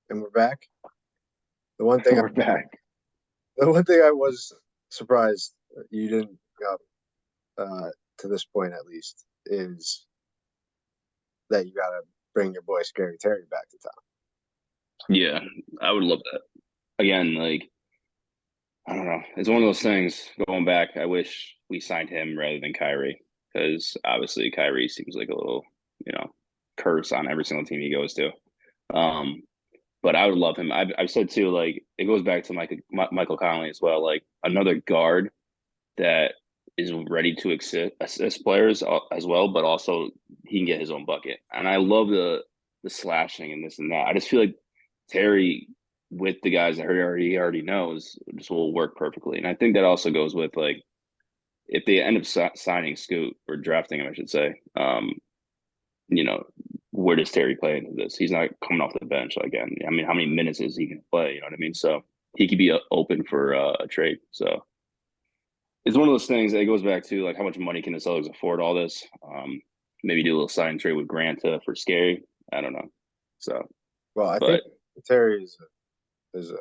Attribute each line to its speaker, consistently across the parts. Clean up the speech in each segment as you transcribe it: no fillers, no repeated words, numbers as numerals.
Speaker 1: And we're back. The one thing,
Speaker 2: We're back.
Speaker 1: the one thing I was surprised you didn't go to this point at least is that you got to bring your boy Scary Terry back to town.
Speaker 3: Yeah, I would love that. Again, like I don't know. It's one of those things. Going back, I wish we signed him rather than Kyrie because obviously Kyrie seems like a little, you know, curse on every single team he goes to. Um, but I would love him. I've said too, like it goes back to Michael Conley as well. Like another guard that is ready to assist players as well, but also he can get his own bucket. And I love the slashing and this and that. I just feel like Terry with the guys that he already knows just will work perfectly. And I think that also goes with like if they end up signing Scoot or drafting him, I should say. You know, where does Terry play into this? He's not coming off the bench again. I mean, how many minutes is he going to play? You know what I mean? So he could be open for a trade. So it's one of those things that goes back to like how much money can the Celtics afford all this? Maybe do a little sign trade with Grant for Scary. I don't know. So,
Speaker 1: Well, I think
Speaker 3: but
Speaker 1: Terry is a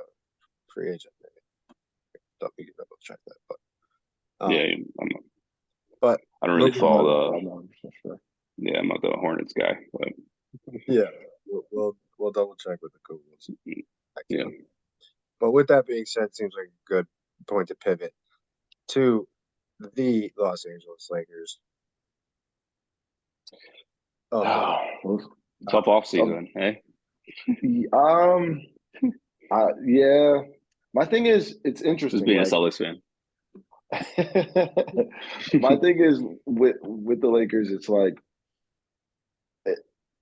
Speaker 1: free agent. Maybe. Don't be double check that,
Speaker 3: yeah, I'm,
Speaker 1: but
Speaker 3: I don't really
Speaker 1: moving on.
Speaker 3: follow
Speaker 2: I'm not sure.
Speaker 3: yeah, I'm not the Hornets guy, but
Speaker 1: Yeah, we'll double check with the Cougars.
Speaker 3: yeah.
Speaker 1: But with that being said, seems like a good point to pivot to the Los Angeles Lakers. Oh,
Speaker 3: Tough off
Speaker 2: Um,
Speaker 3: season, hey?
Speaker 2: um, yeah. My thing is, it's
Speaker 3: Just
Speaker 2: interesting.
Speaker 3: being a
Speaker 2: Like,
Speaker 3: Celtics fan.
Speaker 2: my thing is with the Lakers, it's like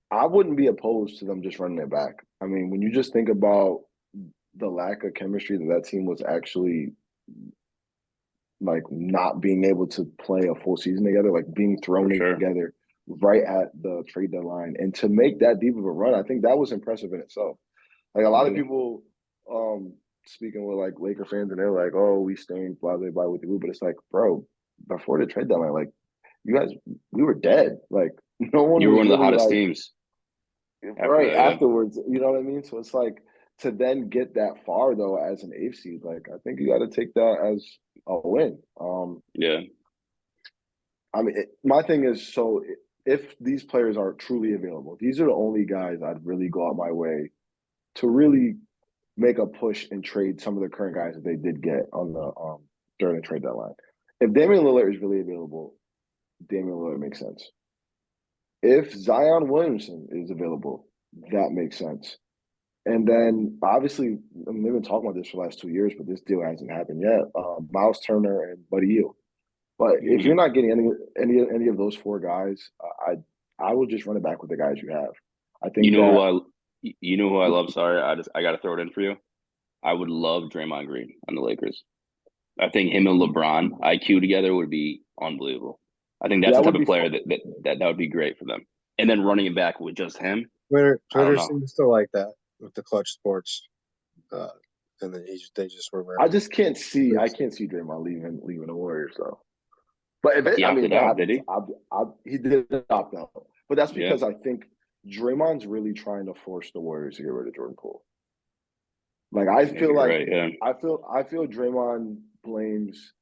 Speaker 2: I wouldn't be opposed to them just running it back. I mean, when you just think about the lack of chemistry that team was actually like not being able to play a full season together, like being thrown
Speaker 3: For sure.
Speaker 2: together right at the trade deadline, and to make that deep of a run, I think that was impressive in itself. Like a lot of people, speaking with like Laker fans, and they're like, "Oh, we stained blah blah blah with the but it's like, bro, before the trade deadline, like you guys, we were dead. Like no one
Speaker 3: You were
Speaker 2: was
Speaker 3: one of the
Speaker 2: really
Speaker 3: hottest
Speaker 2: like
Speaker 3: teams after
Speaker 2: right
Speaker 3: that, yeah.
Speaker 2: afterwards. You know what I mean? So it's like to then get that far though as an eighth seed, like I think you got to take that as a win.
Speaker 3: Yeah.
Speaker 2: I mean, my thing is so if these players are truly available, these are the only guys I'd really go out my way to really make a push and trade some of the current guys that they did get on the during the trade deadline. If Damian Lillard is really available, Damian Lillard makes sense. If Zion Williamson is available, that makes sense. And then obviously, I mean, they've been talking about this for the last 2 years, but this deal hasn't happened yet. Miles Turner and Buddy Hield. But if you're
Speaker 3: Mhm.
Speaker 2: not getting any of those four guys, I would just run it back with the guys you have. I
Speaker 3: You
Speaker 2: think
Speaker 3: know who
Speaker 2: that
Speaker 3: you know who I love? Sorry, I gotta throw it in for you. I would love Draymond Green on the Lakers. I think him and LeBron IQ together would be unbelievable. I think that's the
Speaker 2: that
Speaker 3: type
Speaker 2: would
Speaker 3: of
Speaker 2: be
Speaker 3: player
Speaker 2: fun.
Speaker 3: that would be great for them. And then running it back with just him, I don't
Speaker 1: Twitter
Speaker 3: know.
Speaker 1: seems to like that with the Clutch Sports, uh, and then they just were
Speaker 2: I
Speaker 1: referencing.
Speaker 2: just can't see. I can't see Draymond leaving the Warriors though. But
Speaker 3: He
Speaker 2: I mean, if
Speaker 3: opted
Speaker 2: it
Speaker 3: out, did
Speaker 2: happens,
Speaker 3: he?
Speaker 2: he did opt out. But that's
Speaker 3: Yeah,
Speaker 2: because I think Draymond's really trying to force the Warriors to get rid of Jordan Poole. Like
Speaker 3: maybe you're right. Yeah,
Speaker 2: I feel Draymond blames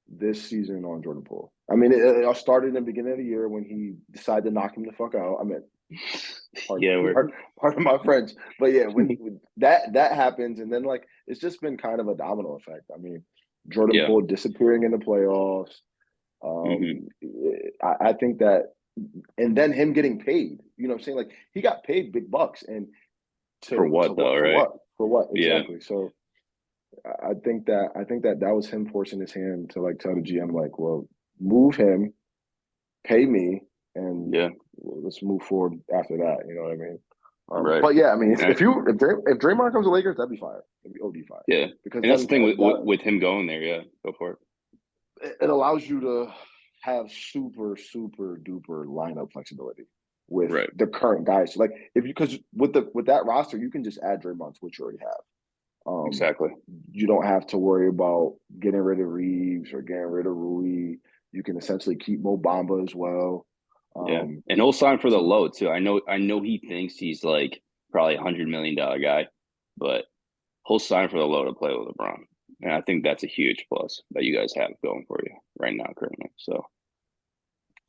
Speaker 2: this season on Jordan Poole. I mean, it all started in the beginning of the year when he decided to knock him the fuck out. I mean, pardon,
Speaker 3: yeah, we're
Speaker 2: pardon my French, but yeah, when that happens, and then like it's just been kind of a domino effect. I mean, Jordan
Speaker 3: yeah.
Speaker 2: Poole disappearing in the playoffs.
Speaker 3: Hmm.
Speaker 2: Um, I think that, and then him getting paid. You know, what I'm saying like he got paid big bucks, and
Speaker 3: For
Speaker 2: to
Speaker 3: what though?
Speaker 2: what for
Speaker 3: Right?
Speaker 2: what for what
Speaker 3: Yeah,
Speaker 2: exactly? So I think that that was him forcing his hand to like tell the GM like, well, move him, pay me, and
Speaker 3: yeah.
Speaker 2: let's move forward after that. You know what I mean?
Speaker 3: Right.
Speaker 2: But yeah, I mean,
Speaker 3: And
Speaker 2: if Draymond comes to Lakers, that'd be fire. It'd be OD fire
Speaker 3: yeah,
Speaker 2: because
Speaker 3: and that's the
Speaker 2: then
Speaker 3: thing
Speaker 2: that
Speaker 3: with him going there. Yeah, go for it.
Speaker 2: it allows you to have super duper lineup flexibility with
Speaker 3: Right.
Speaker 2: the current guys. Like if you because with that roster, you can just add Draymond to what you already have. Um,
Speaker 3: Exactly.
Speaker 2: you don't have to worry about getting rid of Reeves or getting rid of Rui. You can essentially keep Mo Bamba as well.
Speaker 3: Yeah,
Speaker 2: Um,
Speaker 3: and he'll sign for the
Speaker 2: so
Speaker 3: low too. I know. He thinks he's like probably $100 million guy, but he'll sign for the low to play with LeBron. And I think that's a huge plus that you guys have going for you right now, currently. So,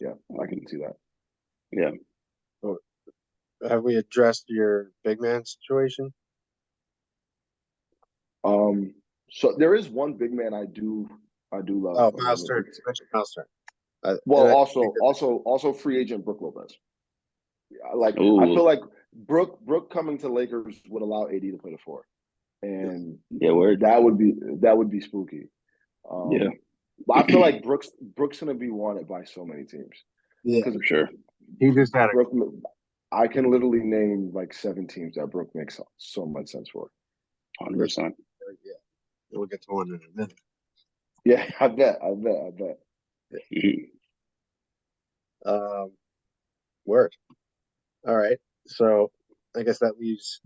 Speaker 2: yeah, I can see that.
Speaker 3: Yeah.
Speaker 1: Have we addressed your big man situation?
Speaker 2: So there is one big man I do love.
Speaker 1: Oh, Miles Turner. You mentioned Miles Turner.
Speaker 2: Well,
Speaker 1: And I
Speaker 2: also
Speaker 1: think that-
Speaker 2: also free agent Brook Lopez. Like I
Speaker 3: Ooh.
Speaker 2: feel like Brook coming to Lakers would allow AD to play the four, and
Speaker 3: Yeah, word.
Speaker 2: that would be spooky.
Speaker 3: Yeah.
Speaker 2: But I feel like Brook's gonna be wanted by so many teams.
Speaker 1: Yeah,
Speaker 3: For sure.
Speaker 1: he just had a
Speaker 2: Brook, I can literally name like 7 teams that Brook makes so much sense for.
Speaker 3: 100%.
Speaker 1: yeah. We'll get to one in a minute.
Speaker 2: Yeah, I bet.
Speaker 3: Mhm.
Speaker 1: Word. All right. So I guess that leaves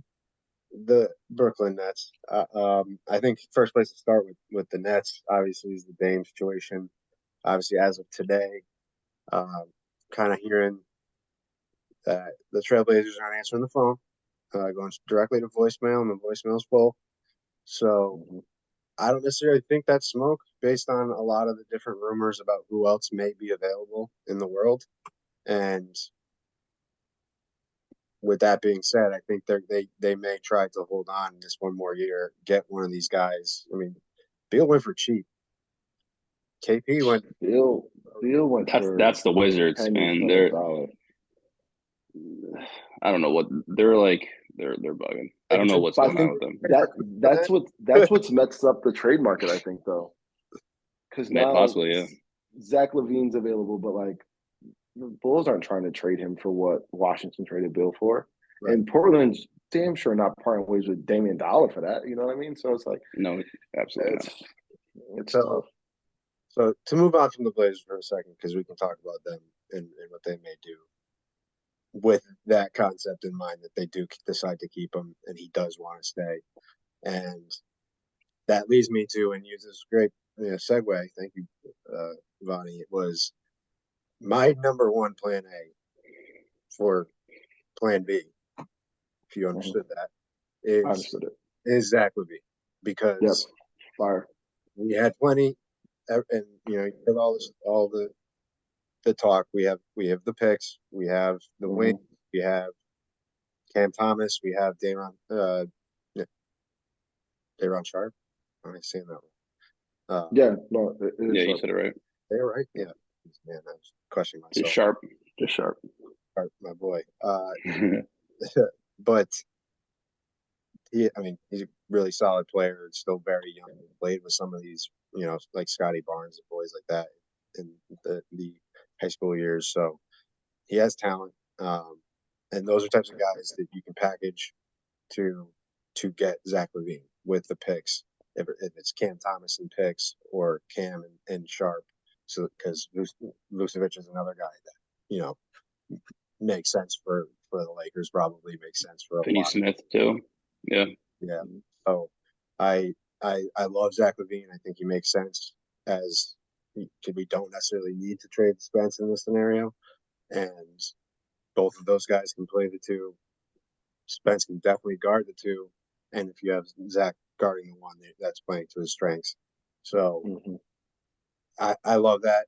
Speaker 1: the Brooklyn Nets. I think first place to start with the Nets obviously is the Dame situation. Obviously, as of today, kind of hearing that the Trailblazers aren't answering the phone, going directly to voicemail, and the voicemail's full. So I don't necessarily think that's smoke based on a lot of the different rumors about who else may be available in the world. And with that being said, I think they may try to hold on this one more year, get one of these guys. I mean, Beal went for cheap. KP went.
Speaker 2: Beal went for
Speaker 3: That's the Wizards,
Speaker 2: pennies
Speaker 3: man.
Speaker 2: on the dollar.
Speaker 3: I don't know what they're like. They're bugging. I don't know what's
Speaker 2: But I
Speaker 3: going on
Speaker 2: think
Speaker 3: with them.
Speaker 2: that's what's messed up the trade market. I think though, because
Speaker 3: Yeah,
Speaker 2: now
Speaker 3: possibly, yeah.
Speaker 2: Zach LaVine's available, but like the Bulls aren't trying to trade him for what Washington traded Bill for,
Speaker 1: Right.
Speaker 2: and Portland's damn sure not parting ways with Damian Dollar for that. You know what I mean? So it's like
Speaker 3: No, absolutely not.
Speaker 2: it's
Speaker 1: So,
Speaker 2: tough.
Speaker 1: so to move on from the Blazers for a second, because we can talk about them and what they may do with that concept in mind that they do decide to keep him and he does want to stay. And that leads me to, and use this great segue. Thank you, Vonnie. It was my number one plan A for plan B, if you understood that,
Speaker 2: I understood it.
Speaker 1: is Zach LaVine. Because
Speaker 2: Yep. Fire.
Speaker 1: we had plenty, and you have all the talk. We have the picks, we have the wing, we have Cam Thomas, we have Dayron Sharp. Am I saying that wrong?
Speaker 2: Yeah, no, it is
Speaker 3: Yeah, you
Speaker 2: sharp.
Speaker 3: said it right.
Speaker 1: They're right. Yeah, man, I was questioning myself.
Speaker 3: Just sharp. Just sharp.
Speaker 1: Sharp, my boy. But he's a really solid player. Still very young. Played with some of these, like Scotty Barnes and boys like that in the high school years. So he has talent, and those are types of guys that you can package to get Zach LaVine with the picks. If it's Cam Thomas and picks or Cam and Sharp, so because Vucevic is another guy that makes sense for the Lakers. Probably makes sense for a
Speaker 3: Finney
Speaker 1: lot.
Speaker 3: Smith too. Yeah.
Speaker 1: Yeah. So I love Zach LaVine. I think he makes sense as we don't necessarily need to trade Spence in this scenario, and both of those guys can play the two. Spence can definitely guard the two, and if you have Zach guarding the one, that's playing to his strengths. So I love that.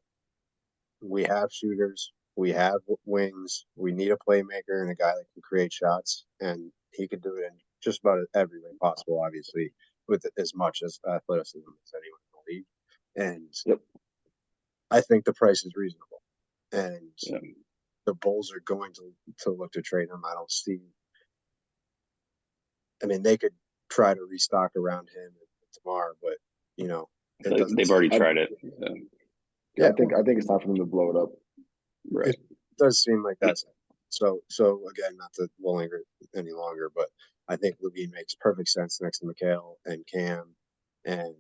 Speaker 1: We have shooters, we have wings, we need a playmaker and a guy that can create shots, and he can do it in just about every way possible, obviously, with as much as athleticism as anyone in the league. And I think the price is reasonable, and the Bulls are going to look to trade him. I don't see. I mean, they could try to restock around him tomorrow, but
Speaker 3: they've already tried it.
Speaker 2: Yeah, I think it's time for them to blow it up.
Speaker 3: Right.
Speaker 1: It does seem like that's so. Again, not to linger any longer, but I think LaVine makes perfect sense next to McHale and Cam, and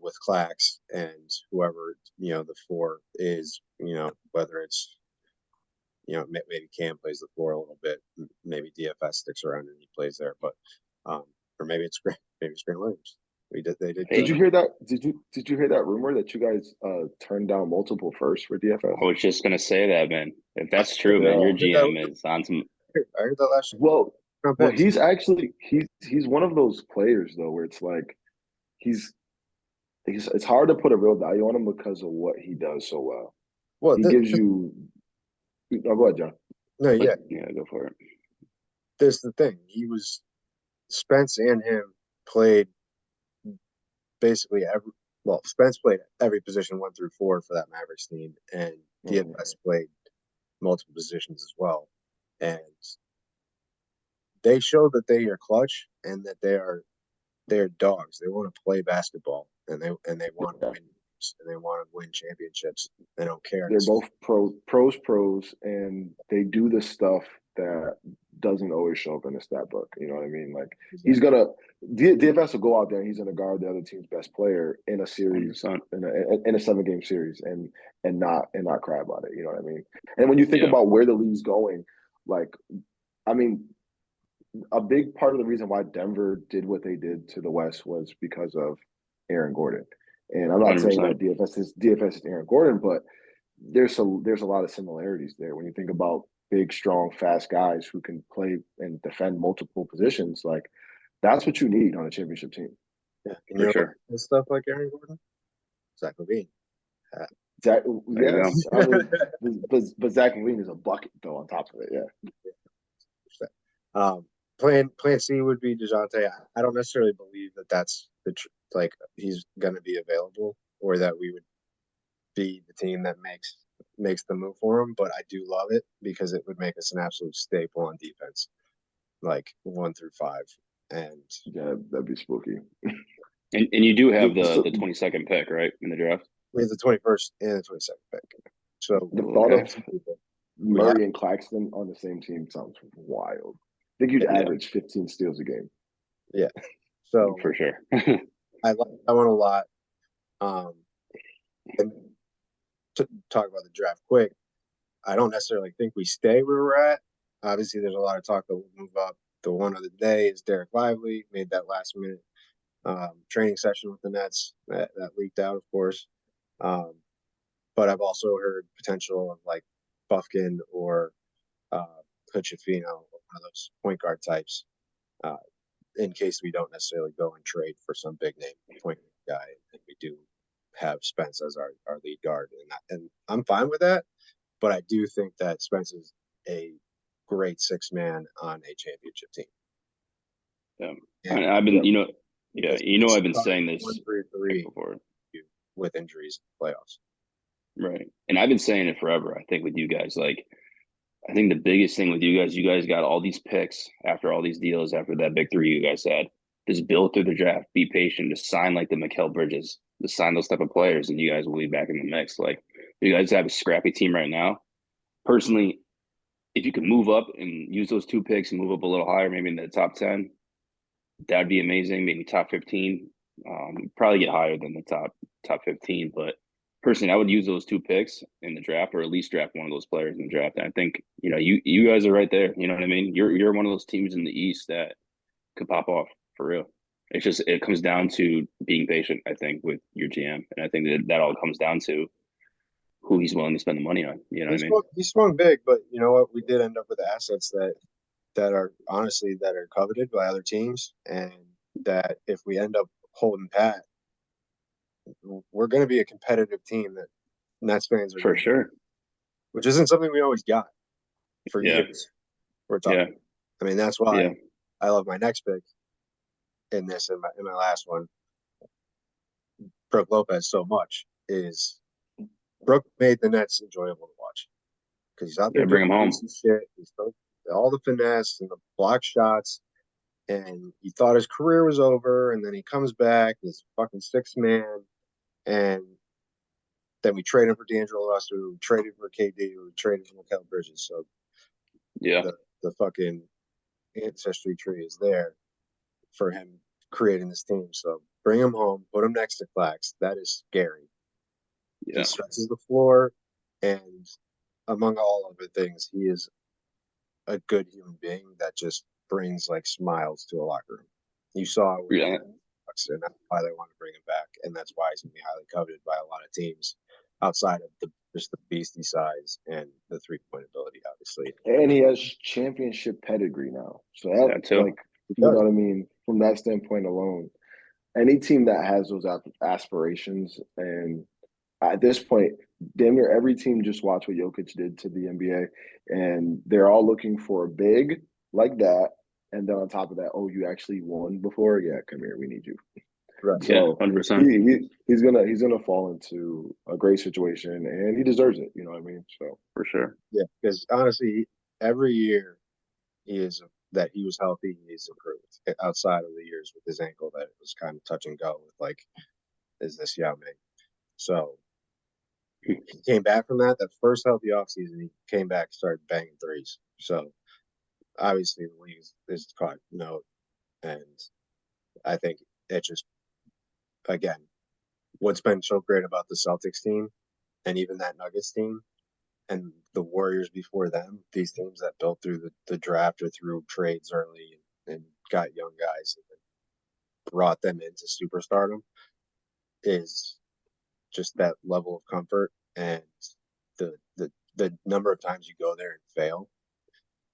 Speaker 1: with Clax and whoever the four is. Whether it's maybe Cam plays the floor a little bit, maybe DFS sticks around and he plays there, but or maybe it's Grant Williams. They did.
Speaker 2: Did you hear that? Did you hear that rumor that you guys turned down multiple firsts for DFS?
Speaker 3: I was just gonna say that, man. If that's true, man, your GM is on some.
Speaker 1: I heard that last year.
Speaker 2: Well,
Speaker 1: round
Speaker 2: Well,
Speaker 1: picks.
Speaker 2: he's one of those players though where it's like he's it's hard to put a real value on him because of what he does so well.
Speaker 1: Well,
Speaker 2: He gives you. Oh, go ahead, John.
Speaker 1: no, yeah,
Speaker 3: Yeah, go for it.
Speaker 1: this is the thing. He was Spence and him played basically every. Well, Spence played every position 1 through 4 for that Mavericks team, and DFS played multiple positions as well. And they show that they are clutch and that they're dogs. They want to play basketball and they want to win games and they want to win championships. They don't care.
Speaker 2: They're both pros, and they do the stuff that doesn't always show up in the stat book. You know what I mean? Like he's gonna DFS will go out there and he's gonna guard the other team's best player in a series
Speaker 3: 100%.
Speaker 2: in a 7-game series and not cry about it. You know what I mean? And when you think about where the league's going, like I mean, a big part of the reason why Denver did what they did to the West was because of Aaron Gordon. And I'm not saying that
Speaker 3: 100%.
Speaker 2: DFS is Aaron Gordon, but there's a lot of similarities there when you think about big, strong, fast guys who can play and defend multiple positions. Like that's what you need on a championship team.
Speaker 1: Yeah, and
Speaker 3: For sure.
Speaker 1: Stuff like Aaron Gordon, Zach LaVine.
Speaker 2: Zach,
Speaker 3: There you
Speaker 2: yes, I mean, but Zach LaVine is a bucket though. On top of it,
Speaker 1: yeah. Plan C would be DeJounte. I don't necessarily believe that that's like he's going to be available or that we would be the team that makes the move for him. But I do love it because it would make us an absolute staple on defense, like 1 through 5. And
Speaker 2: yeah, that'd be spooky.
Speaker 3: And you do have the 22nd pick, right, in the draft?
Speaker 1: We have the 21st and the 22nd pick. So
Speaker 2: the thought of Murray and Claxton on the same team sounds wild. I think you'd average 15 steals a game.
Speaker 1: Yeah. So
Speaker 3: for sure.
Speaker 1: I like that one a lot. And to talk about the draft quick, I don't necessarily think we stay where we're at. Obviously, there's a lot of talk that we'll move up. The one of the day is Derek Lively, made that last minute training session with the Nets that leaked out, of course. But I've also heard potential of like Buffkin or Hood-Schifino, one of those point guard types, in case we don't necessarily go and trade for some big name point guy, and we do have Spence as our lead guard, and I'm fine with that. But I do think that Spence is a great 6-man on a championship team.
Speaker 3: Yeah, and I've been, I've been saying this
Speaker 1: 1-3
Speaker 3: before
Speaker 1: with injuries in the playoffs.
Speaker 3: Right. And I've been saying it forever. I think with you guys, like, I think the biggest thing with you guys got all these picks after all these deals, after that big 3 you guys had. Just build through the draft, be patient, just sign like the Mikal Bridges, just sign those type of players, and you guys will be back in the mix. Like, you guys have a scrappy team right now. Personally, if you could move up and use those 2 picks and move up a little higher, maybe in the top 10, that'd be amazing. Maybe top 15. Probably get higher than the top 15, but personally, I would use those 2 picks in the draft, or at least draft one of those players in the draft. And I think you guys are right there. You know what I mean? You're one of those teams in the East that could pop off for real. It's just it comes down to being patient. I think with your GM, and I think that all comes down to who he's willing to spend the money on. You know what I mean?
Speaker 1: He swung big, but you know what? We did end up with assets that are honestly that are coveted by other teams, and that if we end up holding pat, we're going to be a competitive team that Nets fans are
Speaker 3: for sure.
Speaker 1: Which isn't something we always got for years. We're talking. I mean, that's why I love my next pick in my last one. Brook Lopez so much is Brook made the Nets enjoyable to watch because he's out there
Speaker 3: bring him home.
Speaker 1: Shit. He's all the finesse and the block shots, and he thought his career was over, and then he comes back. He's a fucking 6-man, and then we trade him for D'Angelo Russell. We traded for KD. We traded for Mikal Bridges. So the fucking ancestry tree is there for him creating this team. So bring him home, put him next to Clax. That is scary. He stretches the floor, and among all other things, he is a good human being that just brings like smiles to a locker room. You saw it with Bucks, and that's why they want to bring him back, and that's why he's going to be highly coveted by a lot of teams outside of just the beastie size and the 3-point ability, obviously.
Speaker 2: And he has championship pedigree now. So
Speaker 3: That too.
Speaker 2: like, you know what I mean? From that standpoint alone, any team that has those aspirations, and at this point, damn near every team just watch what Jokic did to the NBA, and they're all looking for a big like that. And then on top of that, oh, you actually won before? Yeah, come here, we need you.
Speaker 1: Right.
Speaker 3: Yeah,
Speaker 2: So
Speaker 3: 100%.
Speaker 2: he's gonna fall into a great situation, and he deserves it. You know what I mean? So
Speaker 3: For sure.
Speaker 1: Yeah, because honestly, every year that he was healthy, he's improved. Outside of the years with his ankle, that it was kind of touch and go with like, is this Yao Ming? So he came back from that first healthy offseason. He came back, started banging threes. So obviously the league is caught note, and I think it just, again, what's been so great about the Celtics team and even that Nuggets team and the Warriors before them, these teams that built through the draft or through trades early and got young guys and brought them into superstardom, is just that level of comfort and the number of times you go there and fail.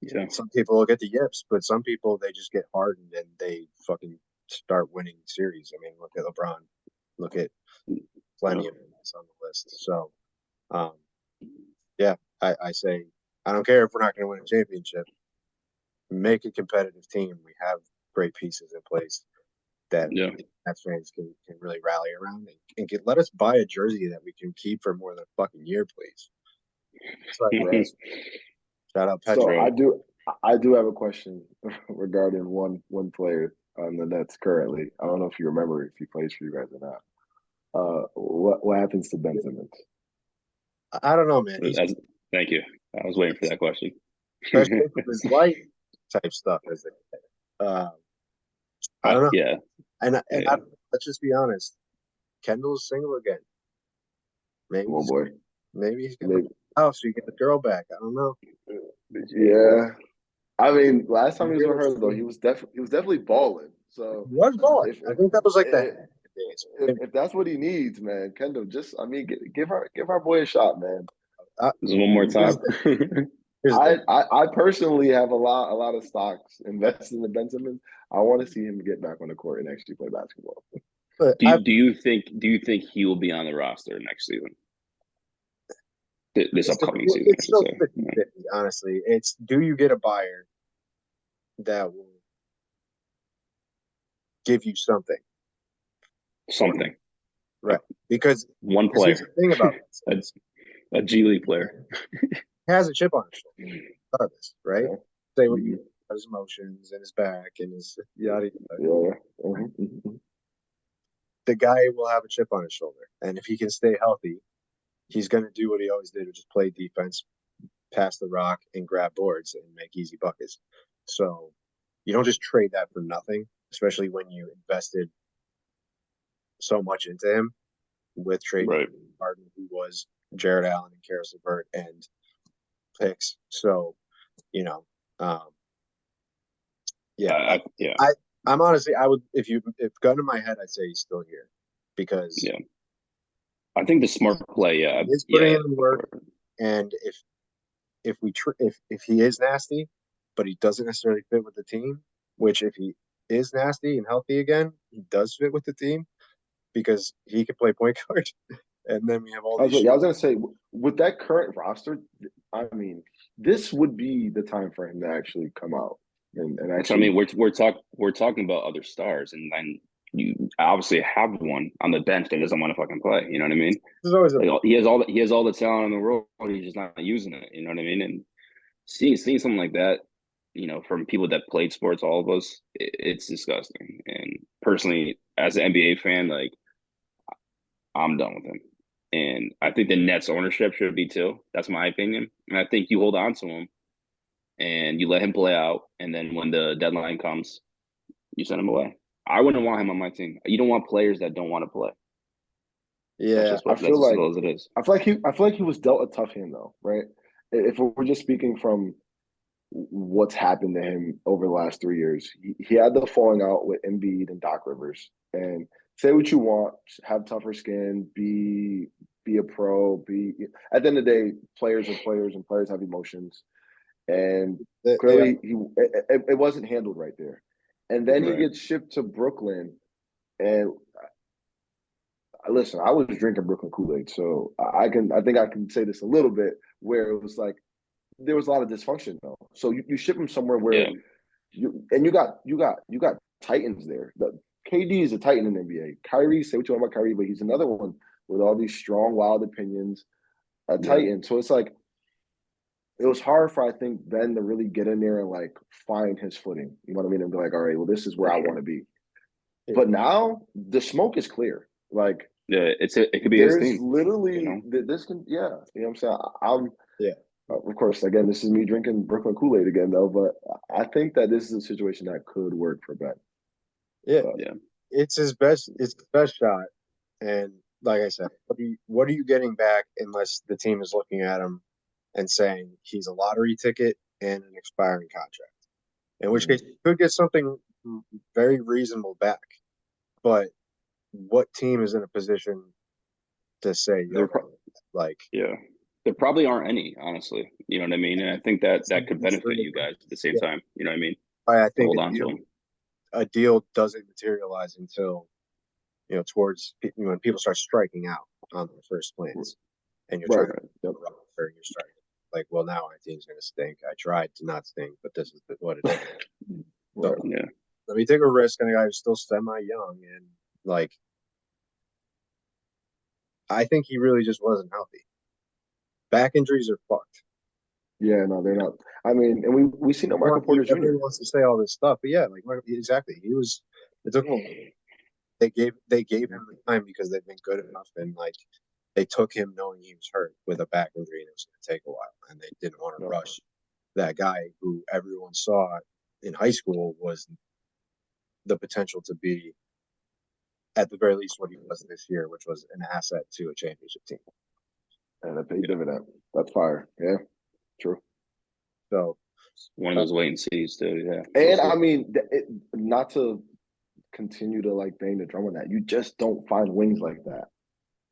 Speaker 3: Yeah.
Speaker 1: Some people will get the yips, but some people, they just get hardened and they fucking start winning series. I mean, look at LeBron. Look at plenty of guys on the list. So, yeah, I say, I don't care if we're not going to win a championship. Make a competitive team. We have great pieces in place that Nets fans can really rally around and let us buy a jersey that we can keep for more than a fucking year, please.
Speaker 2: right.
Speaker 1: Shout out
Speaker 2: So
Speaker 1: Petro.
Speaker 2: I do have a question regarding one player on the Nets currently. I don't know if you remember if he plays for you guys or not. What happens to Ben Simmons?
Speaker 1: I don't know, man.
Speaker 3: Thank you. I was waiting for that question.
Speaker 1: Especially for his light type stuff, as they say. I don't know.
Speaker 3: Yeah.
Speaker 1: And let's just be honest. Kendall's single again. Maybe he's gonna so you get the girl back. I don't know.
Speaker 2: Yeah. I mean, last time he was with her though, he was definitely balling. So
Speaker 1: he was balling. I think that was like that.
Speaker 2: If that's what he needs, man, Kendall, give our boy a shot, man.
Speaker 3: Just one more time.
Speaker 2: I personally have a lot of stocks invested in Ben Simmons. I want to see him get back on the court and actually play basketball.
Speaker 3: Do you think he will be on the roster next season? This upcoming season,
Speaker 1: it's still 50-50, honestly. It's, do you get a buyer that will give you something?
Speaker 3: Something.
Speaker 1: Right. Because
Speaker 3: one player.
Speaker 1: Here's the thing about this.
Speaker 3: a G League player.
Speaker 1: Has a chip on his shoulder. Of this, right? Say what you his emotions and his back and his yada yada. The guy will have a chip on his shoulder. And if he can stay healthy, he's going to do what he always did, which is play defense, pass the rock, and grab boards and make easy buckets. So you don't just trade that for nothing, especially when you invested so much into him with trading Harden, who was Jared Allen and Karis LeVert and picks. So, I'm honestly, I would, if gun to my head, I'd say he's still here because
Speaker 3: I think the smart play,
Speaker 1: he's putting in the work, and if he is nasty, but he doesn't necessarily fit with the team, which if he is nasty and healthy again, he does fit with the team because he can play point guard. And then we have all these.
Speaker 2: I was gonna say, with that current roster, I mean, this would be the time for him to actually come out and actually.
Speaker 3: I mean, we're talking about other stars, and then you obviously have one on the bench that doesn't want to fucking play. You know what I mean? He has all the talent in the world, he's just not using it. You know what I mean? And seeing something like that, from people that played sports, all of us, it's disgusting. And personally, as an NBA fan, like, I'm done with him. And I think the Nets ownership should be too. That's my opinion. And I think you hold on to him and you let him play out. And then when the deadline comes, you send him away. I wouldn't want him on my team. You don't want players that don't want to play.
Speaker 2: Yeah, I feel like he was dealt a tough hand though, right? If we're just speaking from what's happened to him over the last 3 years, he had the falling out with Embiid and Doc Rivers. And say what you want, have tougher skin, be be a pro. At the end of the day, players are players, and players have emotions. And clearly, it wasn't handled right there. And then he gets shipped to Brooklyn, and listen, I was drinking Brooklyn Kool-Aid, so I think I can say this a little bit, where it was like there was a lot of dysfunction though. So you ship him somewhere where you got Titans there. KD is a Titan in the NBA. Kyrie, say what you want about Kyrie, but he's another one with all these strong, wild opinions, a Titan. So it's like it was hard for, I think, Ben to really get in there and like find his footing. You know what I mean? And be like, all right, well, this is where I want to be. But now the smoke is clear. Like,
Speaker 3: it could be his team.
Speaker 2: Literally this can, you know what I'm saying? Of course, again, this is me drinking Brooklyn Kool-Aid again, though. But I think that this is a situation that could work for Ben.
Speaker 1: It's his best shot. And like I said, what are you getting back unless the team is looking at him and saying he's a lottery ticket and an expiring contract? In which case, you could get something very reasonable back. But what team is in a position to say
Speaker 3: there probably aren't any, honestly. You know what I mean? And I think that could benefit you guys at the same time. You know what I mean?
Speaker 1: I think
Speaker 3: hold on to him.
Speaker 1: A deal doesn't materialize until towards when people start striking out on the first plans, and you're trying to you're starting like, well, now our team's going to stink. I tried to not stink, but this is what it is. So, let me take a risk on a guy who's still semi-young, and like, I think he really just wasn't healthy. Back injuries are fucked.
Speaker 2: Yeah, no, they're not. I mean, and we seen that Michael Porter Jr.
Speaker 1: Everyone wants to say all this stuff, but exactly. It took him. They gave him the time because they've been good enough, and like they took him knowing he was hurt with a back injury and it was going to take a while, and they didn't want to rush that guy who everyone saw in high school was the potential to be, at the very least, what he was this year, which was an asset to a championship team.
Speaker 2: And that paid dividend. That's fire. Yeah, true.
Speaker 1: So
Speaker 3: one of those wait and sees, dude. Yeah,
Speaker 2: and I mean, not to continue to like bang the drum on that, you just don't find wings like that.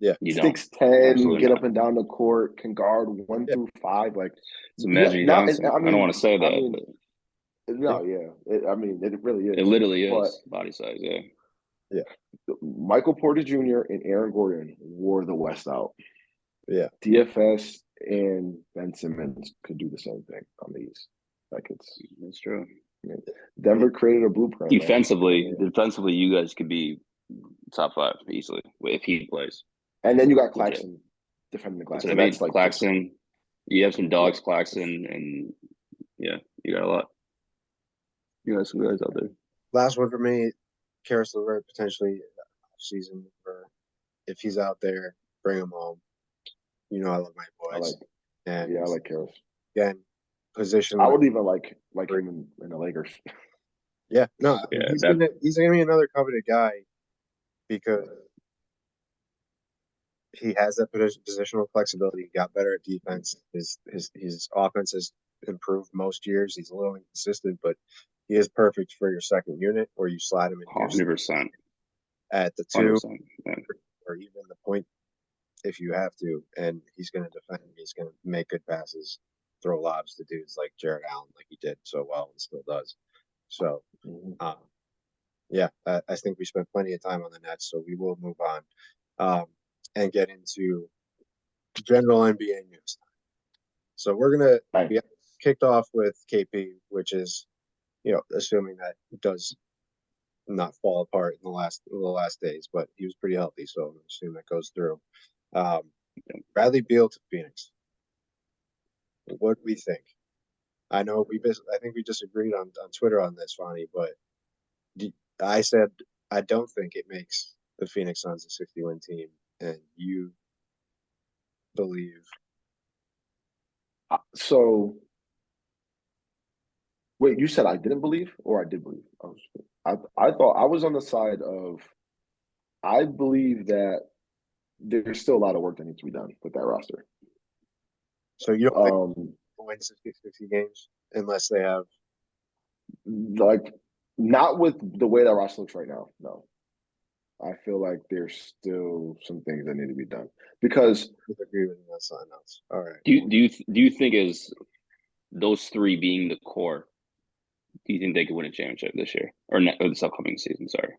Speaker 1: Yeah,
Speaker 3: you
Speaker 2: 6'10", get up and down the court, can guard 1 through 5. Like,
Speaker 3: it's Magic Johnson. I don't want to say that.
Speaker 2: I mean, it really is.
Speaker 3: It literally is body size. Yeah.
Speaker 2: Michael Porter Jr. and Aaron Gordon wore the West out.
Speaker 1: Yeah.
Speaker 2: DFS and Ben Simmons could do the same thing on the East. Like,
Speaker 3: it's true.
Speaker 2: Denver created a blueprint.
Speaker 3: Defensively, you guys could be top 5 easily if he plays.
Speaker 2: And then you got Claxton defending the glass.
Speaker 3: So that's like Claxton. You have some dogs, Claxton, and you got a lot. You got some guys out there.
Speaker 1: Last one for me, Karis LeVert potentially season. If he's out there, bring him home. I love my boys.
Speaker 2: I like Karis.
Speaker 1: Again, position.
Speaker 2: I would even like him in the Lakers.
Speaker 1: Yeah, no, he's gonna be another coveted guy because he has that positional flexibility. He got better at defense. His offense has improved most years. He's a little inconsistent, but he is perfect for your second unit, where you slide him in
Speaker 3: 100%
Speaker 1: at the 2
Speaker 3: yeah.
Speaker 1: or even the point if you have to. And he's going to defend. He's going to make good passes, throw lobs to dudes like Jared Allen, like he did so well and still does. So, I think we spent plenty of time on the Nets, so we will move on and get into general NBA news. So we're going to be kicked off with KP, which is, assuming that it does not fall apart in the last days, but he was pretty healthy, so I'm assuming that goes through. Bradley Beal to Phoenix. What do we think? I think we disagreed on Twitter on this, Fonny, but I said I don't think it makes the Phoenix Suns a 60-win team, and you believe.
Speaker 2: So, wait, you said I didn't believe, or I did believe? I thought I was on the side of. I believe that there's still a lot of work that needs to be done with that roster.
Speaker 1: So you don't win 60 games unless they have,
Speaker 2: like, not with the way that roster looks right now. No. I feel like there's still some things that need to be done because
Speaker 1: Disagree with me on something else. All right.
Speaker 3: Do you think as those three being the core, do you think they could win a championship this year or this upcoming season? Sorry,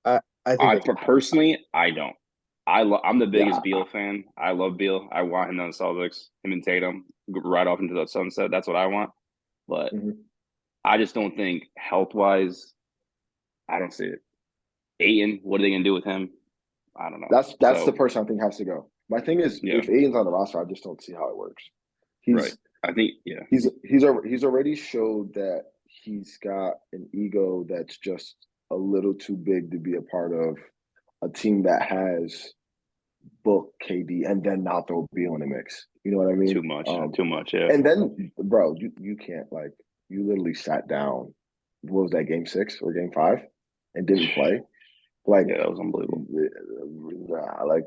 Speaker 1: I think they can.
Speaker 3: personally, I don't. I'm the
Speaker 2: yeah,
Speaker 3: biggest Beal fan. I love Beal. I want him on the Celtics. Him and Tatum right off into the sunset. That's what I want. But
Speaker 2: mhm.
Speaker 3: I just don't think health wise, I don't see it. Ayton, what are they gonna do with him? I don't know.
Speaker 2: That's the
Speaker 3: So
Speaker 2: person I think has to go. My thing is,
Speaker 3: yeah,
Speaker 2: if Aiden's on the roster, I just don't see how it works.
Speaker 3: right.
Speaker 2: He's
Speaker 3: I think yeah,
Speaker 2: he's already showed that he's got an ego that's just a little too big to be a part of a team that has Book, KD, and then not throw Beal in the mix. You know what I mean?
Speaker 3: too much, too much. Yeah,
Speaker 2: And then, bro, you can't like you literally sat down. What was that, game 6 or game 5, and didn't play? Like,
Speaker 3: yeah, that was unbelievable.
Speaker 2: like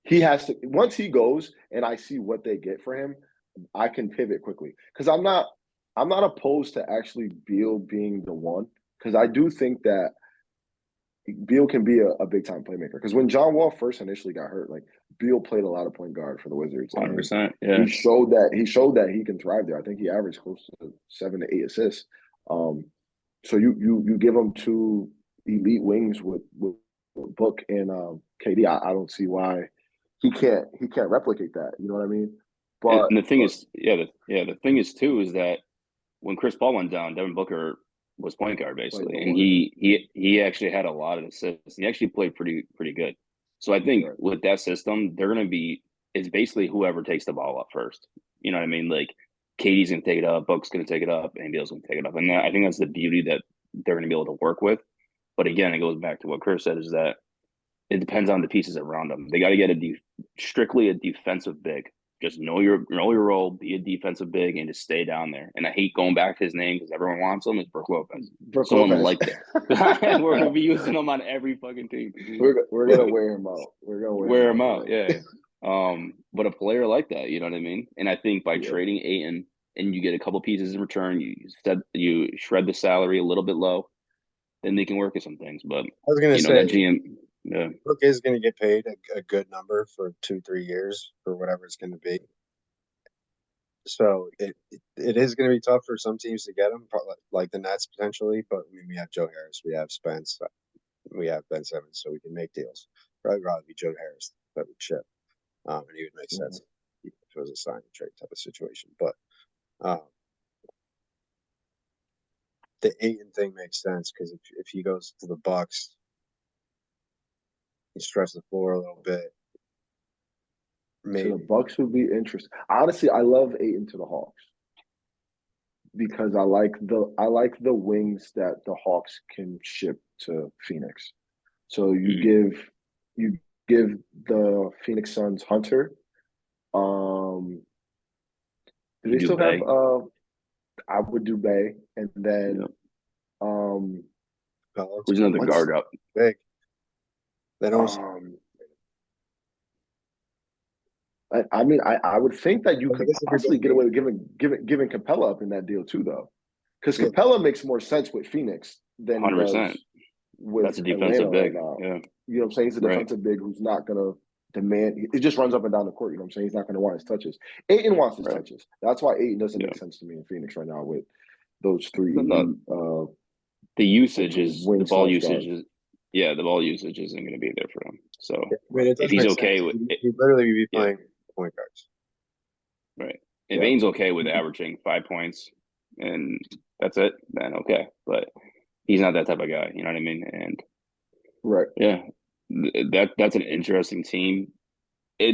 Speaker 2: he has to once he goes and I see what they get for him, I can pivot quickly because I'm not opposed to actually Beal being the one because I do think that Beal can be a big time playmaker. Because when John Wall first initially got hurt, like Beal played a lot of point guard for the Wizards, and
Speaker 3: 100%. Yeah,
Speaker 2: he showed that he can thrive there. I think he averaged close to 7 to 8 assists. So you give him two elite wings with Book and KD. I don't see why he can't replicate that. You know what I mean?
Speaker 3: and
Speaker 2: But
Speaker 3: the thing is, the thing is too is that when Chris Paul went down, Devin Booker was point guard
Speaker 2: like
Speaker 3: basically,
Speaker 2: the
Speaker 3: and
Speaker 2: one,
Speaker 3: he actually had a lot of assists. He actually played pretty good. So I think
Speaker 2: right.
Speaker 3: with that system, they're going to be it's basically whoever takes the ball up first. You know what I mean? Like Katie's going to take it up, Book's going to take it up, and Beal's going to take it up, and I think that's the beauty that they're going to be able to work with. But again, it goes back to what Chris said: is that it depends on the pieces around them. They got to get strictly a defensive big. Just know your role, be a defensive big, and just stay down there. And I hate going back to his name because everyone wants him. It's Brook Lopez.
Speaker 2: Brook
Speaker 3: Someone
Speaker 2: Lopez.
Speaker 3: like that. We're gonna be using him on every fucking team.
Speaker 2: we're gonna wear him out. We're gonna
Speaker 3: Wear him
Speaker 2: out.
Speaker 3: out, yeah. But a player like that, you know what I mean? And I think by
Speaker 2: Yeah.
Speaker 3: trading Aiton and you get a couple pieces in return, you shred the salary a little bit low, then they can work with some things. But
Speaker 1: I was gonna
Speaker 3: you know that
Speaker 1: say
Speaker 3: GM, yeah,
Speaker 1: Brook is gonna get paid a good number for 2-3 years for whatever it's gonna be. So it is going to be tough for some teams to get him, like the Nets potentially. But I mean, we have Joe Harris, we have Spence, we have Ben Simmons, so we can make deals. Probably rather be Joe Harris that would ship, and he would make sense if it was a sign and trade type of situation. But um, the Ayton thing makes sense because if he goes to the Bucks, he stretches the floor a little bit.
Speaker 2: So the
Speaker 1: Maybe
Speaker 2: Bucks would be interesting. Honestly, I love Aiton to the Hawks because I like the wings that the Hawks can ship to Phoenix. So you give the Phoenix Suns Hunter. Um, do
Speaker 3: you
Speaker 2: they
Speaker 3: do
Speaker 2: still have
Speaker 3: Bay,
Speaker 2: I would do Bay, and then
Speaker 3: yeah.
Speaker 2: um
Speaker 3: Who's another
Speaker 2: what's
Speaker 3: guard up?
Speaker 1: big. They don't.
Speaker 2: um I mean I would think that you
Speaker 1: I
Speaker 2: could
Speaker 1: guess if you're
Speaker 2: possibly
Speaker 1: getting
Speaker 2: get away with
Speaker 1: Ayton,
Speaker 2: giving Capella up in that deal too though. Because
Speaker 1: yeah,
Speaker 2: Capella makes more sense with Phoenix than he
Speaker 3: 100%.
Speaker 2: does with
Speaker 3: That's a
Speaker 2: Atlanta
Speaker 3: defensive
Speaker 2: right
Speaker 3: big.
Speaker 2: now.
Speaker 3: Yeah,
Speaker 2: You know what I'm saying? He's a
Speaker 3: right,
Speaker 2: defensive big who's not gonna demand. It just runs up and down the court. You know what I'm saying? He's not gonna want his touches. Aiton wants his
Speaker 3: right.
Speaker 2: touches. That's why Aiton doesn't
Speaker 3: Yeah.
Speaker 2: make sense to me in Phoenix right now with those three
Speaker 3: The,
Speaker 2: elite
Speaker 3: the usage is
Speaker 2: wing
Speaker 3: the ball
Speaker 2: slash
Speaker 3: usage
Speaker 2: guards.
Speaker 3: is yeah, the ball usage isn't going to be there for him. So
Speaker 1: I mean, it
Speaker 3: if
Speaker 1: does
Speaker 3: he's
Speaker 1: make
Speaker 3: okay
Speaker 1: sense.
Speaker 3: with it,
Speaker 1: He'd literally be
Speaker 3: yeah,
Speaker 1: playing point guards.
Speaker 3: right. If
Speaker 2: Yeah,
Speaker 3: Ain's okay with averaging 5 points and that's it, then okay. But he's not that type of guy. You know what I mean? And
Speaker 2: right.
Speaker 3: yeah, that's an interesting team. A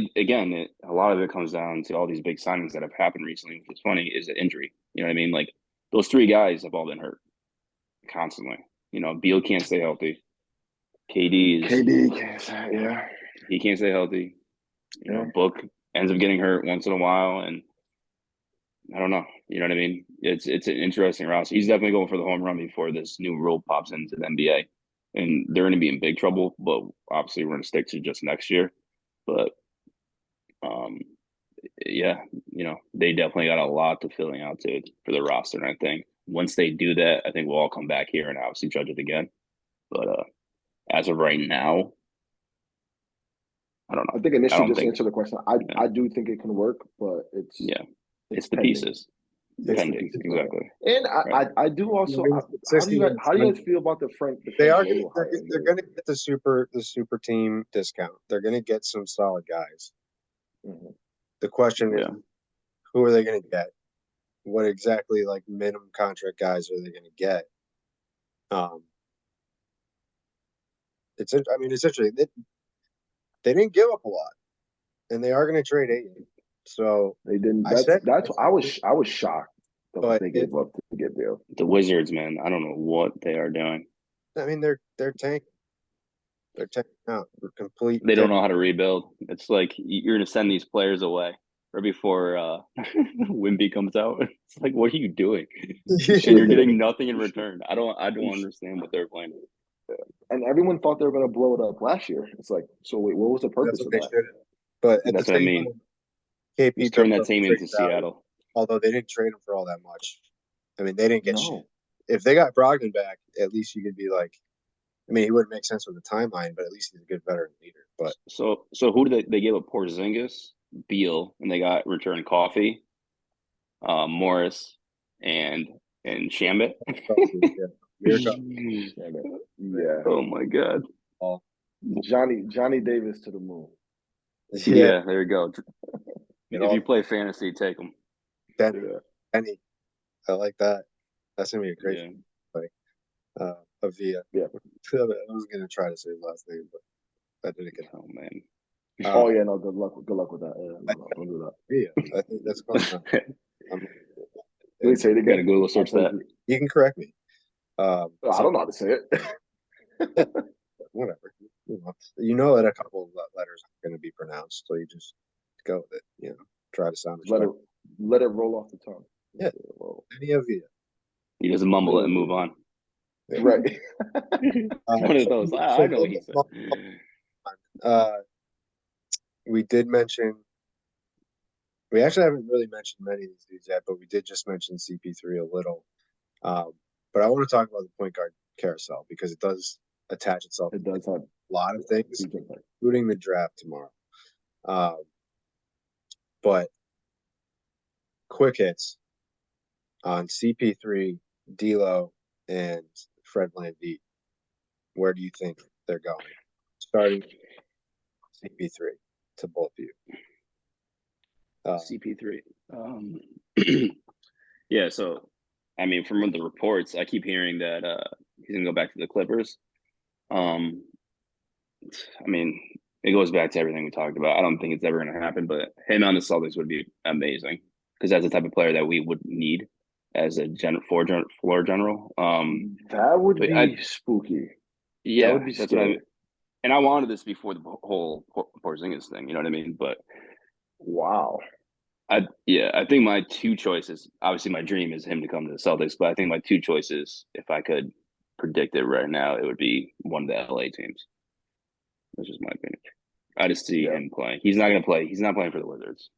Speaker 3: lot of it comes down to all these big signings that have happened recently, which is funny, is an injury. You know what I mean? Like those three guys have all been hurt constantly. You know, Beal can't stay healthy. KD is
Speaker 2: KD, yeah,
Speaker 3: he can't stay healthy. You know,
Speaker 2: yeah.
Speaker 3: Book ends up getting hurt once in a while, and I don't know. You know what I mean? It's an interesting roster. He's definitely going for the home run before this new rule pops into the NBA, and they're going to be in big trouble. But obviously, we're going to stick to just next year. But um, yeah, you know, they definitely got a lot to filling out to for the roster. And I think once they do that, I think we'll all come back here and obviously judge it again. But as of right now, I don't know.
Speaker 2: I think
Speaker 3: I
Speaker 2: initially
Speaker 3: don't
Speaker 2: just
Speaker 3: think.
Speaker 2: answer the question. I do think it can work, but it's
Speaker 3: It's the
Speaker 2: pending.
Speaker 3: pieces.
Speaker 2: It's
Speaker 3: Pending, exactly.
Speaker 2: And
Speaker 3: Right.
Speaker 2: I do also.
Speaker 1: I mean,
Speaker 2: How do you
Speaker 1: 60
Speaker 2: guys feel about the Frank
Speaker 1: They are.
Speaker 2: Vogel hire?
Speaker 1: They're going to get the super team discount. They're going to get some solid guys.
Speaker 2: Mhm.
Speaker 1: The question is,
Speaker 3: Yeah.
Speaker 1: who are they going to get? What exactly like minimum contract guys are they going to get? It's. I mean, essentially, they didn't give up a lot, and they are going to trade 8. So
Speaker 2: They didn't.
Speaker 1: I said
Speaker 2: That's. I was shocked that
Speaker 1: but
Speaker 2: they gave up to get Bill.
Speaker 3: The Wizards, man, I don't know what they are doing.
Speaker 1: I mean, they're tanking. They're tanking out. They're complete.
Speaker 3: They don't know how to rebuild. It's like you're going to send these players away right before Wimby comes out. It's like, what are you doing? And you're getting nothing in return. I don't understand what they're playing.
Speaker 2: And everyone thought they were going to blow it up last year. It's like, so wait, what was the purpose
Speaker 1: That's what
Speaker 2: of
Speaker 1: they
Speaker 2: that?
Speaker 1: should have. But at
Speaker 3: That's
Speaker 1: the
Speaker 3: what I
Speaker 1: same
Speaker 3: mean.
Speaker 1: time, KP
Speaker 3: Just turn
Speaker 1: built
Speaker 3: that
Speaker 1: up
Speaker 3: team
Speaker 1: trade
Speaker 3: into
Speaker 1: value,
Speaker 3: Seattle.
Speaker 1: although they didn't trade him for all that much. I mean, they didn't get shit.
Speaker 2: No.
Speaker 1: If they got Brogdon back, at least you could be like, I mean, he wouldn't make sense with the timeline, but at least he's a good veteran leader. But
Speaker 3: So who did they gave up? Porzingis, Beal, and they got return Coffee, Morris, and Shambit.
Speaker 1: yeah, you're
Speaker 2: Yeah.
Speaker 3: Oh my God.
Speaker 1: all.
Speaker 2: Johnny Davis to the moon.
Speaker 3: Yeah, there you go.
Speaker 1: Get
Speaker 3: If
Speaker 1: all
Speaker 3: you play fantasy, take them.
Speaker 1: Benny. I like that. That's gonna be a great
Speaker 3: Yeah.
Speaker 1: play. Avia.
Speaker 2: Yeah.
Speaker 1: I was gonna try to say his last name, but I didn't get.
Speaker 3: Oh man.
Speaker 2: Oh yeah, no. Good luck with that. No, don't do that.
Speaker 1: Yeah, I think that's close enough.
Speaker 2: Let me say it
Speaker 3: Got to
Speaker 2: again.
Speaker 3: Google search that.
Speaker 1: You can correct me.
Speaker 2: I don't know how to say it.
Speaker 1: Whatever. You know that a couple of letters are going to be pronounced, so you just go with it. You know, try to sound
Speaker 2: let it roll off the tongue.
Speaker 1: Yeah. Any of you.
Speaker 3: He doesn't mumble it and move on.
Speaker 2: Right.
Speaker 3: One of those. I know what he said.
Speaker 1: We did mention. We actually haven't really mentioned many of these dudes yet, but we did just mention CP3 a little. But I want to talk about the point guard carousel because it does attach itself.
Speaker 2: It does have
Speaker 1: a lot of things, including the draft tomorrow. But quick hits on CP3, D'Lo, and Fred VanVleet. Where do you think they're going? Starting CP3 to both of you.
Speaker 3: CP3. Yeah, so I mean, from the reports, I keep hearing that he's gonna go back to the Clippers. I mean, it goes back to everything we talked about. I don't think it's ever gonna happen, but him on the Celtics would be amazing because that's the type of player that we would need as a floor general.
Speaker 2: That would be spooky.
Speaker 3: Yeah,
Speaker 2: that would be
Speaker 3: that's
Speaker 2: scary.
Speaker 3: what I mean. And I wanted this before the whole Porzingis thing. You know what I mean? But
Speaker 2: wow.
Speaker 3: I think my two choices. Obviously, my dream is him to come to the Celtics, but I think my two choices, if I could predict it right now, it would be one of the LA teams. That's just my opinion. I just see him playing. He's not going to play. He's not playing for the Wizards.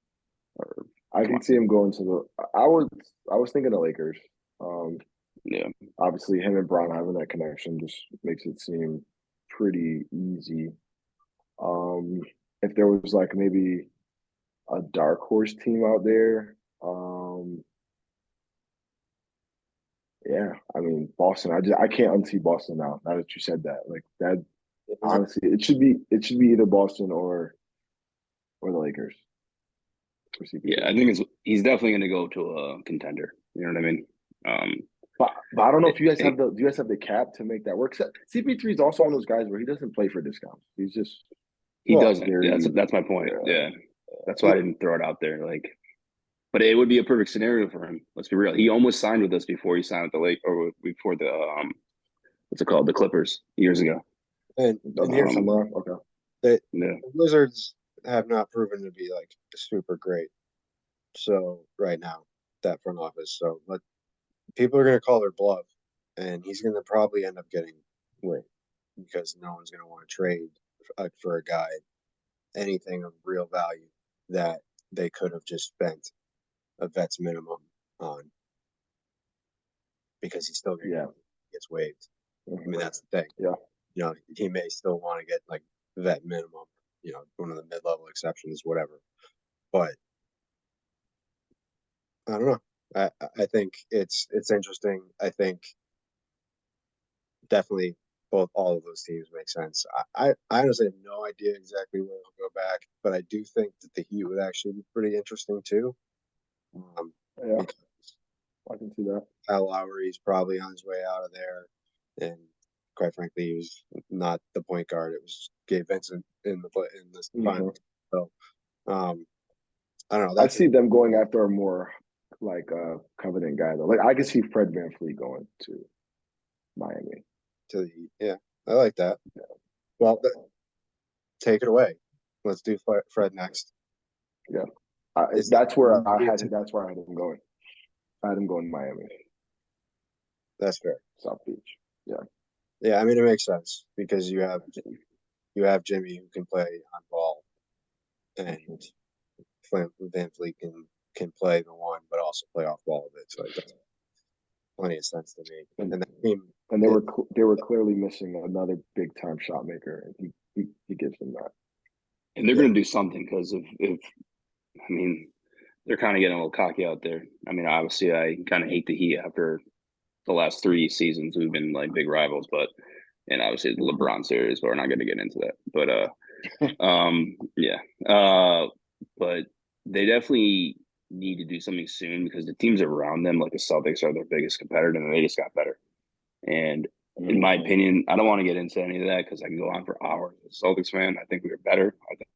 Speaker 2: I can see him going to the. I was thinking the Lakers.
Speaker 3: Yeah.
Speaker 2: Obviously, him and Brown having that connection just makes it seem pretty easy. If there was like maybe a dark horse team out there, yeah, I mean Boston. I can't unsee Boston now. Now that you said that, like that, honestly, it should be either Boston or the Lakers.
Speaker 3: Yeah, I think he's definitely going to go to a contender. You know what I mean?
Speaker 2: But I don't know if you guys have the cap to make that work. CP3 is also one of those guys where he doesn't play for discounts. He's just
Speaker 3: he doesn't. That's my point. Yeah. That's why I didn't throw it out there. Like, but it would be a perfect scenario for him. Let's be real. He almost signed with us before he signed with the Lake or before the what's it called, the Clippers years ago.
Speaker 1: And here's
Speaker 2: okay.
Speaker 1: The Wizards have not proven to be like super great. So right now, that front office. So people are going to call their bluff, and he's going to probably end up getting Wade because no one's going to want to trade for a guy anything of real value that they could have just spent a vet's minimum on because he's still gets waived. I mean, that's the thing.
Speaker 2: Yeah.
Speaker 1: he may still want to get like vet minimum, one of the mid-level exceptions, whatever. But I don't know. I think it's interesting. I think definitely all of those teams make sense. I honestly have no idea exactly where he'll go back, but I do think that the Heat would actually be pretty interesting too.
Speaker 2: Yeah, I can see that.
Speaker 1: Kyle Lowry's probably on his way out of there, and quite frankly, he was not the point guard. It was Gabe Vincent in this final. So, I don't know.
Speaker 2: I see them going after a more like covenant guy though. Like I can see Fred VanVleet going to Miami.
Speaker 1: To the Heat. Yeah, I like that. Yeah. Well, take it away. Let's do Fred next.
Speaker 2: Yeah, that's where I had him going. I had him going to Miami.
Speaker 1: That's fair.
Speaker 2: South Beach. Yeah.
Speaker 1: Yeah, I mean it makes sense because you have Jimmy who can play on ball, and VanVleet can play the one, but also play off ball a bit. So it does plenty of sense to me. And the team,
Speaker 2: and they were clearly missing another big time shot maker, and he gives them that.
Speaker 3: And they're going to do something because I mean, they're kind of getting a little cocky out there. I mean, obviously, I kind of hate the Heat after the last 3 seasons. We've been like big rivals, and obviously the LeBron series, but we're not going to get into that. But yeah. But they definitely need to do something soon because the teams around them, like the Celtics, are their biggest competitor, and they just got better. And in my opinion, I don't want to get into any of that because I can go on for hours. As a Celtics fan, I think we were better. I think